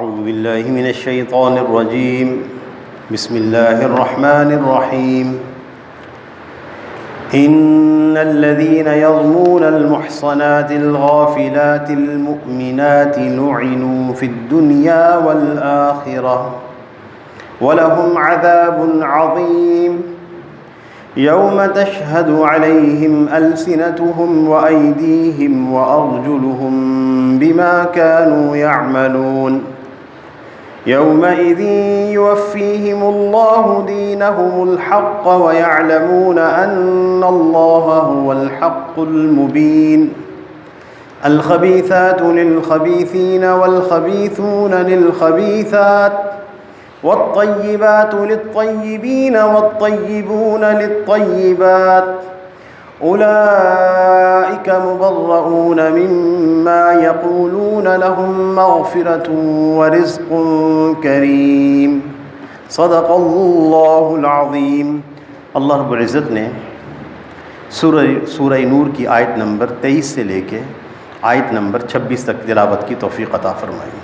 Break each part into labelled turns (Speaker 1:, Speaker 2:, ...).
Speaker 1: أعوذ بالله من الشيطان الرجيم بسم الله الرحمن الرحيم إن الذين يرمون المحصنات الغافلات المؤمنات لعنوا في الدنيا والآخرة ولهم عذاب عظيم يوم تشهد عليهم ألسنتهم وأيديهم وأرجلهم بما كانوا يعملون يومئذ يوفيهم الله دينهم الحق ويعلمون أن الله هو الحق المبين الخبيثات للخبيثين والخبيثون للخبيثات والطيبات للطيبين والطيبون للطيبات أولئك مبرؤون مما يقولون لهم مغفرة ورزق کریم صدق اللہ العظیم۔ اللہ رب العزت نے سورہ نور کی آیت نمبر 23 سے لے کے آیت نمبر 26 تک تلاوت کی توفیق عطا فرمائی۔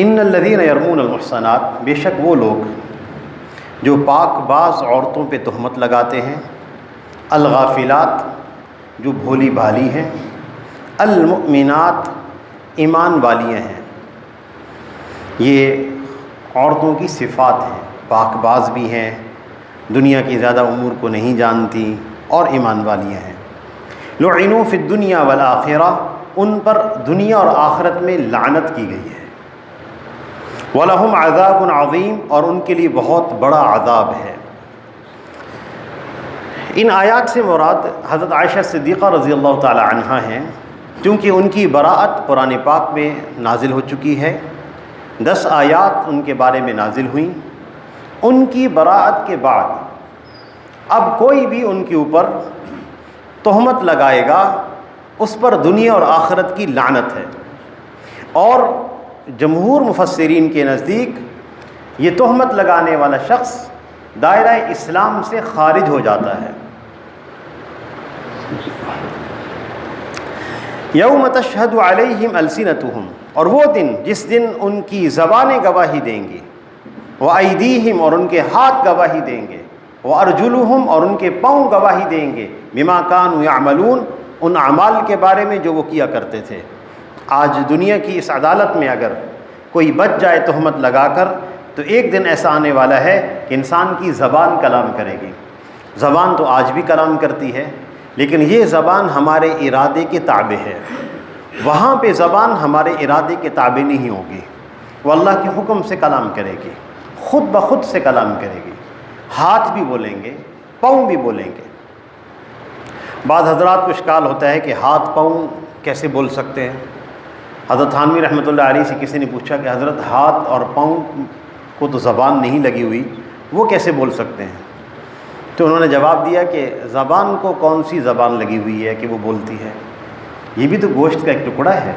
Speaker 1: ان الذین یرمون المحصنات، بے شک وہ لوگ جو پاک باز عورتوں پہ تہمت لگاتے ہیں، الغافلات جو بھولی بھالی ہیں، المؤمنات ایمان والیاں ہیں۔ یہ عورتوں کی صفات ہیں، پاک باز بھی ہیں، دنیا کی زیادہ امور کو نہیں جانتی اور ایمان والیاں ہیں۔ لعنوا فی الدنیا والآخرہ، ان پر دنیا اور آخرت میں لعنت کی گئی ہے۔ وَلَهُمْ عَذَابٌ عَظِيمٌ، اور ان کے لیے بہت بڑا عذاب ہے۔ ان آیات سے مراد حضرت عائشہ صدیقہ رضی اللہ تعالی عنہا ہیں، کیونکہ ان کی براءت قرآن پاک میں نازل ہو چکی ہے۔ 10 آیات ان کے بارے میں نازل ہوئیں۔ ان کی براءت کے بعد اب کوئی بھی ان کے اوپر تہمت لگائے گا، اس پر دنیا اور آخرت کی لعنت ہے۔ اور جمہور مفسرین کے نزدیک یہ تہمت لگانے والا شخص دائرہ اسلام سے خارج ہو جاتا ہے۔ یوم تشہد علیہم السنتہم، اور وہ دن جس دن ان کی زبانیں گواہی دیں گی، وایدیہم، اور ان کے ہاتھ گواہی دیں گے، وارجلہم، اور ان کے پاؤں گواہی دیں گے، بما کانوا یعملون، ان اعمال کے بارے میں جو وہ کیا کرتے تھے۔ آج دنیا کی اس عدالت میں اگر کوئی بچ جائے تہمت لگا کر، تو ایک دن ایسا آنے والا ہے کہ انسان کی زبان کلام کرے گی۔ زبان تو آج بھی کلام کرتی ہے، لیکن یہ زبان ہمارے ارادے کے تابع ہے۔ وہاں پہ زبان ہمارے ارادے کے تابع نہیں ہوگی، وہ اللہ کے حکم سے کلام کرے گی، خود بخود سے کلام کرے گی۔ ہاتھ بھی بولیں گے، پاؤں بھی بولیں گے۔ بعض حضرات کو اشکال ہوتا ہے کہ ہاتھ پاؤں کیسے بول سکتے ہیں۔ حضرت تھانوی رحمۃ اللہ علیہ سے کسی نے پوچھا کہ حضرت ہاتھ اور پاؤں کو تو زبان نہیں لگی ہوئی، وہ کیسے بول سکتے ہیں؟ تو انہوں نے جواب دیا کہ زبان کو کون سی زبان لگی ہوئی ہے کہ وہ بولتی ہے؟ یہ بھی تو گوشت کا ایک ٹکڑا ہے۔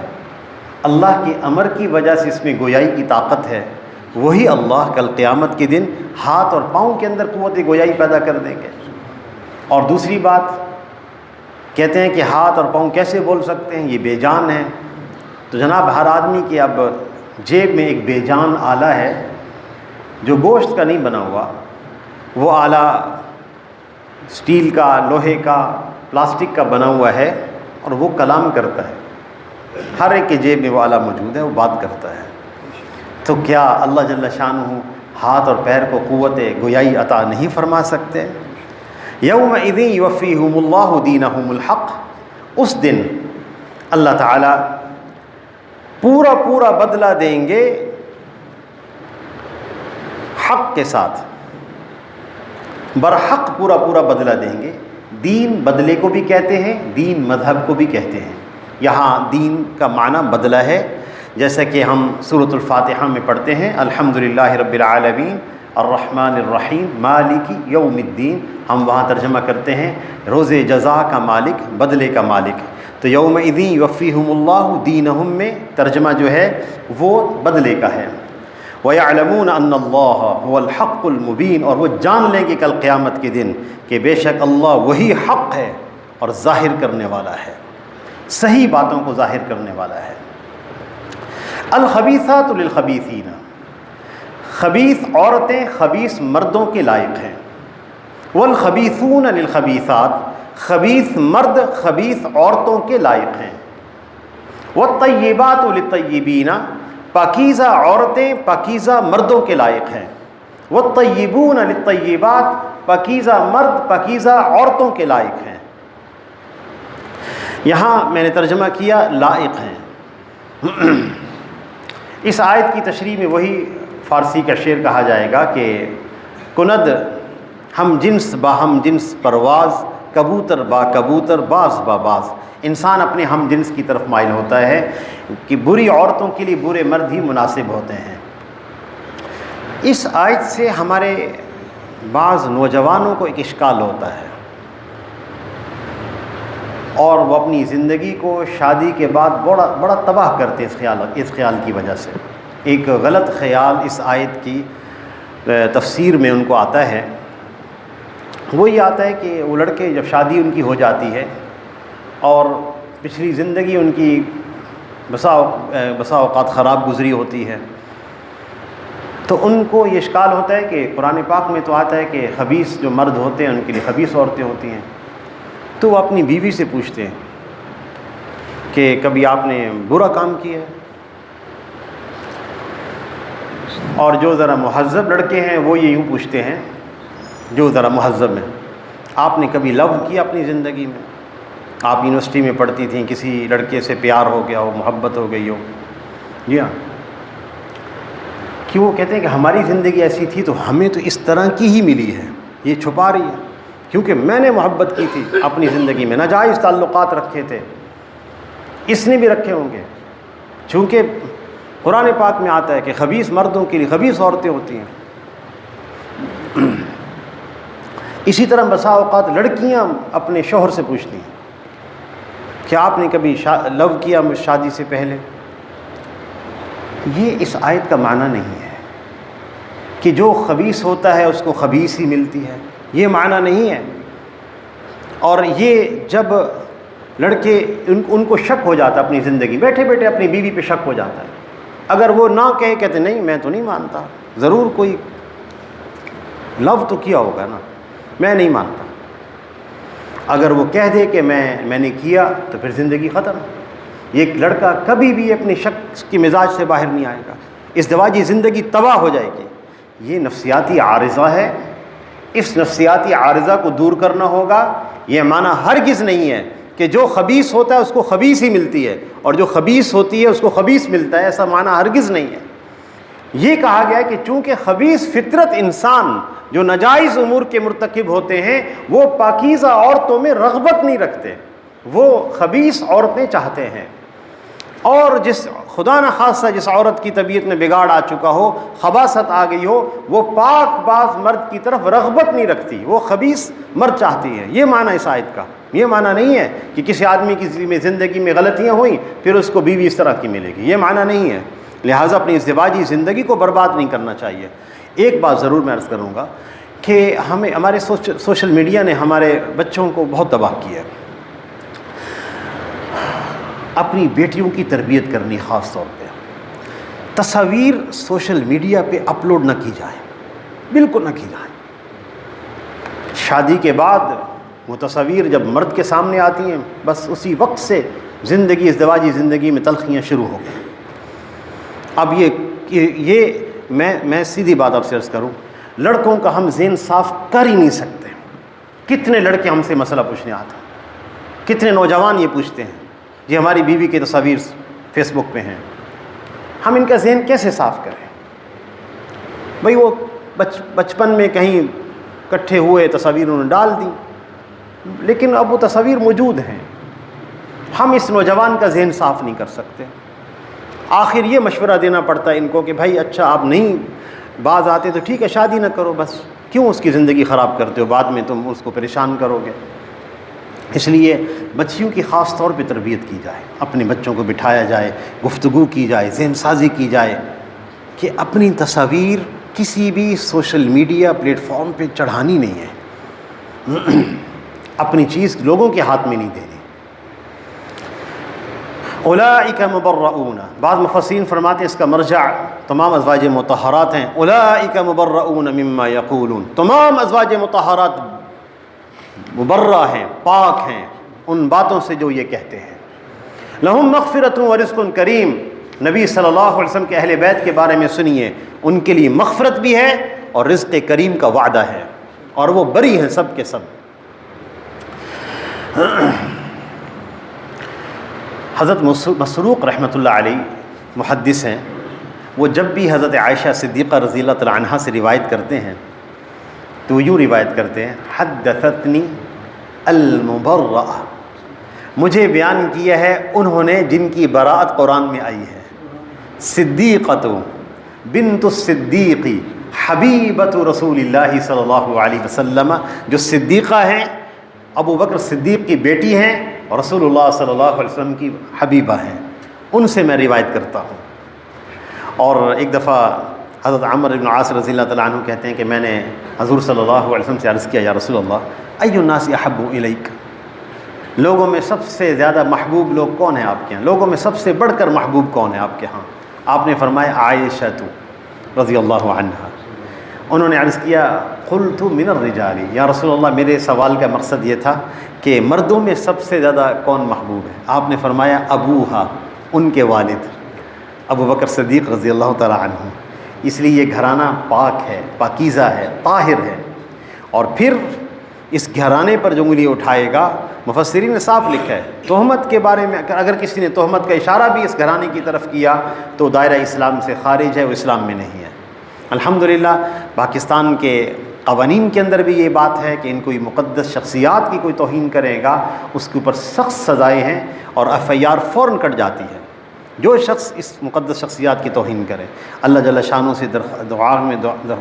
Speaker 1: اللہ کے امر کی وجہ سے اس میں گویائی کی طاقت ہے۔ وہی اللہ کل قیامت کے دن ہاتھ اور پاؤں کے اندر قوت گویائی پیدا کر دیں گے۔ اور دوسری بات کہتے ہیں کہ ہاتھ اور پاؤں کیسے بول سکتے ہیں، یہ بے جان ہیں۔ تو جناب ہر آدمی کی اب جیب میں ایک بے جان آلہ ہے جو گوشت کا نہیں بنا ہوا، وہ آلہ سٹیل کا، لوہے کا، پلاسٹک کا بنا ہوا ہے، اور وہ کلام کرتا ہے۔ ہر ایک کے جیب میں وہ آلہ موجود ہے، وہ بات کرتا ہے۔ تو کیا اللہ جل شانہ ہاتھ اور پیر کو قوت گویائی عطا نہیں فرما سکتے؟ یومئذ یوفیہم اللہ دینہم الحق، اس دن اللہ تعالیٰ پورا بدلہ دیں گے حق کے ساتھ، برحق پورا بدلہ دیں گے۔ دین بدلے کو بھی کہتے ہیں، دین مذہب کو بھی کہتے ہیں۔ یہاں دین کا معنی بدلہ ہے، جیسا کہ ہم سورۃ الفاتحہ میں پڑھتے ہیں، الحمدللہ رب العالمین الرحمن الرحیم مالک یوم الدین، ہم وہاں ترجمہ کرتے ہیں روز جزا کا مالک، بدلے کا مالک۔ تو یومئذ یوفیہم اللہ دینہم میں ترجمہ جو ہے وہ بدلے کا ہے۔ وَيَعْلَمُونَ أَنَّ اللَّهَ هُوَ الْحَقُّ الْمُبِينُ، اور وہ جان لیں گے کل قیامت کے دن کہ بے شک اللہ وہی حق ہے اور ظاہر کرنے والا ہے، صحیح باتوں کو ظاہر کرنے والا ہے۔ الخبیثات للخبیثین، خبیث عورتیں خبیث مردوں کے لائق ہیں، والخبیثون للخبیثات، خبیث مرد خبیث عورتوں کے لائق ہیں، والطیبات للطیبین، پاکیزہ عورتیں پاکیزہ مردوں کے لائق ہیں، والطیبون للطیبات، پاکیزہ مرد پاکیزہ عورتوں کے لائق ہیں۔ یہاں میں نے ترجمہ کیا لائق ہیں۔ اس آیت کی تشریح میں وہی فارسی کا شعر کہا جائے گا کہ کند ہم جنس با ہم جنس پرواز، کبوتر با کبوتر باز با باز۔ انسان اپنے ہم جنس کی طرف مائل ہوتا ہے کہ بری عورتوں کے لیے برے مرد ہی مناسب ہوتے ہیں۔ اس آیت سے ہمارے بعض نوجوانوں کو ایک اشکال ہوتا ہے، اور وہ اپنی زندگی کو شادی کے بعد بڑا تباہ کرتے اس خیال کی وجہ سے۔ ایک غلط خیال اس آیت کی تفسیر میں ان کو آتا ہے، وہ یہ آتا ہے کہ وہ لڑکے جب شادی ان کی ہو جاتی ہے اور پچھلی زندگی ان کی بسا اوقات خراب گزری ہوتی ہے، تو ان کو یہ اشکال ہوتا ہے کہ قرآن پاک میں تو آتا ہے کہ خبیث جو مرد ہوتے ہیں ان کے لیے خبیث عورتیں ہوتی ہیں، تو وہ اپنی بیوی سے پوچھتے ہیں کہ کبھی آپ نے برا کام کیا ہے، اور جو ذرا مہذب لڑکے ہیں وہ یہ یوں پوچھتے ہیں جو ذرا مہذب ہیں، آپ نے کبھی لو کیا اپنی زندگی میں؟ آپ یونیورسٹی میں پڑھتی تھیں، کسی لڑکے سے پیار ہو گیا ہو، محبت ہو گئی ہو؟ جی ہاں، کہ وہ کہتے ہیں کہ ہماری زندگی ایسی تھی تو ہمیں تو اس طرح کی ہی ملی ہے، یہ چھپا رہی ہے کیونکہ میں نے محبت کی تھی اپنی زندگی میں، ناجائز تعلقات رکھے تھے، اس نے بھی رکھے ہوں گے، چونکہ قرآن پاک میں آتا ہے کہ خبیث مردوں کے لیے خبیث عورتیں ہوتی ہیں۔ اسی طرح بسا اوقات لڑکیاں اپنے شوہر سے پوچھتی ہیں کہ آپ نے کبھی لو کیا شادی سے پہلے؟ یہ اس آیت کا معنی نہیں ہے کہ جو خبیث ہوتا ہے اس کو خبیث ہی ملتی ہے، یہ معنی نہیں ہے۔ اور یہ جب لڑکے ان کو شک ہو جاتا ہے اپنی زندگی، بیٹھے بیٹھے اپنی بیوی پہ شک ہو جاتا ہے، اگر وہ نہ کہتے نہیں میں تو نہیں مانتا، ضرور کوئی لو تو کیا ہوگا نا، میں نہیں مانتا، اگر وہ کہہ دے کہ میں نے کیا تو پھر زندگی ختم۔ ایک لڑکا کبھی بھی اپنے شخص کی مزاج سے باہر نہیں آئے گا، ازدواجی زندگی تباہ ہو جائے گی۔ یہ نفسیاتی عارضہ ہے، اس نفسیاتی عارضہ کو دور کرنا ہوگا۔ یہ معنی ہرگز نہیں ہے کہ جو خبیث ہوتا ہے اس کو خبیث ہی ملتی ہے اور جو خبیث ہوتی ہے اس کو خبیث ملتا ہے، ایسا معنی ہرگز نہیں ہے۔ یہ کہا گیا ہے کہ چونکہ خبیث فطرت انسان جو ناجائز امور کے مرتکب ہوتے ہیں وہ پاکیزہ عورتوں میں رغبت نہیں رکھتے، وہ خبیث عورتیں چاہتے ہیں، اور جس خدا نخواستہ جس عورت کی طبیعت میں بگاڑ آ چکا ہو، خباثت آ گئی ہو، وہ پاک باز مرد کی طرف رغبت نہیں رکھتی، وہ خبیث مرد چاہتی ہے۔ یہ معنی اس آیت کا، یہ معنی نہیں ہے کہ کسی آدمی کی زندگی میں غلطیاں ہوئیں پھر اس کو بیوی اس طرح کی ملے گی، یہ معنی نہیں ہے۔ لہٰذا اپنی ازدواجی زندگی کو برباد نہیں کرنا چاہیے۔ ایک بات ضرور میں عرض کروں گا کہ ہمارے سوشل میڈیا نے ہمارے بچوں کو بہت تباہ کیا ہے۔ اپنی بیٹیوں کی تربیت کرنی، خاص طور پہ تصاویر سوشل میڈیا پہ اپلوڈ نہ کی جائیں، بالکل نہ کی جائیں۔ شادی کے بعد وہ تصاویر جب مرد کے سامنے آتی ہیں بس اسی وقت سے ازدواجی زندگی میں تلخیاں شروع ہو گئیں۔ اب یہ میں سیدھی بات آپ سے عرض کروں، لڑکوں کا ہم ذہن صاف کر ہی نہیں سکتے۔ کتنے لڑکے ہم سے مسئلہ پوچھنے آتے ہیں، کتنے نوجوان یہ پوچھتے ہیں جی ہماری بیوی کی تصاویر فیس بک پہ ہیں، ہم ان کا ذہن کیسے صاف کریں؟ بھئی وہ بچپن میں کہیں اکٹھے ہوئے، تصاویر انہوں نے ڈال دی، لیکن اب وہ تصاویر موجود ہیں۔ ہم اس نوجوان کا ذہن صاف نہیں کر سکتے۔ آخر یہ مشورہ دینا پڑتا ہے ان کو کہ بھائی اچھا آپ نہیں باز آتے تو ٹھیک ہے، شادی نہ کرو، بس کیوں اس کی زندگی خراب کرتے ہو، بعد میں تم اس کو پریشان کرو گے۔ اس لیے بچیوں کی خاص طور پہ تربیت کی جائے، اپنے بچوں کو بٹھایا جائے، گفتگو کی جائے، ذہن سازی کی جائے کہ اپنی تصاویر کسی بھی سوشل میڈیا پلیٹ فارم پہ چڑھانی نہیں ہے، اپنی چیز لوگوں کے ہاتھ میں نہیں دینی۔ اولئک مبرؤون، بعض مفسرین فرماتے ہیں اس کا مرجع تمام ازواج مطہرات ہیں، اولئک مبرؤون مما یقولون، تمام ازواج مطہرات مبرہ ہیں، پاک ہیں ان باتوں سے جو یہ کہتے ہیں۔ لہم مغفرۃ ورزق کریم، نبی صلی اللہ علیہ وسلم کے اہل بیت کے بارے میں سنیے، ان کے لیے مغفرت بھی ہے اور رزق کریم کا وعدہ ہے، اور وہ بری ہیں سب کے سب۔ حضرت مسروق رحمۃ اللہ علیہ محدث ہیں، وہ جب بھی حضرت عائشہ صدیقہ رضی اللہ تعالی عنہا سے روایت کرتے ہیں تو یوں روایت کرتے ہیں، حدثتنی المبرأ، مجھے بیان کیا ہے انہوں نے جن کی براءت قرآن میں آئی ہے، صدیقۃ بنت الصدیق حبیبۃ رسول اللہ صلی اللہ علیہ وسلم، جو صدیقہ ہیں، ابو بکر صدیق کی بیٹی ہیں اور رسول اللہ صلی اللہ علیہ وسلم کی حبیبہ ہیں، ان سے میں روایت کرتا ہوں۔ اور ایک دفعہ حضرت عمرو بن عاص رضی اللہ تعالیٰ عنہ کہتے ہیں کہ میں نے حضور صلی اللہ علیہ وسلم سے عرض کیا، یا رسول اللہ ای الناس احب الیک، لوگوں میں سب سے زیادہ محبوب لوگ کون ہیں آپ کے ہاں، لوگوں میں سب سے بڑھ کر محبوب کون ہے آپ کے ہاں؟ آپ نے فرمایا عائشہ رضی اللہ عنہا۔ انہوں نے عرض کیا قلت من الرجال، یا رسول اللہ میرے سوال کا مقصد یہ تھا کہ مردوں میں سب سے زیادہ کون محبوب ہے؟ آپ نے فرمایا ابوہا، ان کے والد ابو بکر صدیق رضی اللہ تعالی عنہ۔ اس لیے یہ گھرانہ پاک ہے، پاکیزہ ہے، طاہر ہے، اور پھر اس گھرانے پر جو انگلی اٹھائے گا، مفسرین نے صاف لکھا ہے تہمت کے بارے میں، اگر کسی نے تہمت کا اشارہ بھی اس گھرانے کی طرف کیا تو دائرہ اسلام سے خارج ہے، وہ اسلام میں نہیں ہے۔ الحمدللہ پاکستان کے قوانین کے اندر بھی یہ بات ہے کہ ان کوئی مقدس شخصیات کی کوئی توہین کرے گا اس کے اوپر سخت سزائیں ہیں اور FIR فوراً کٹ جاتی ہے جو شخص اس مقدس شخصیات کی توہین کرے۔ اللہ جل شانہ سے دعا میں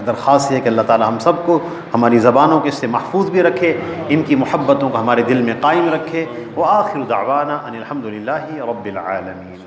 Speaker 1: درخواست ہے کہ اللہ تعالی ہم سب کو ہماری زبانوں کے اس سے محفوظ بھی رکھے، ان کی محبتوں کو ہمارے دل میں قائم رکھے۔ وآخر دعوانا ان الحمد للہ رب العالمین۔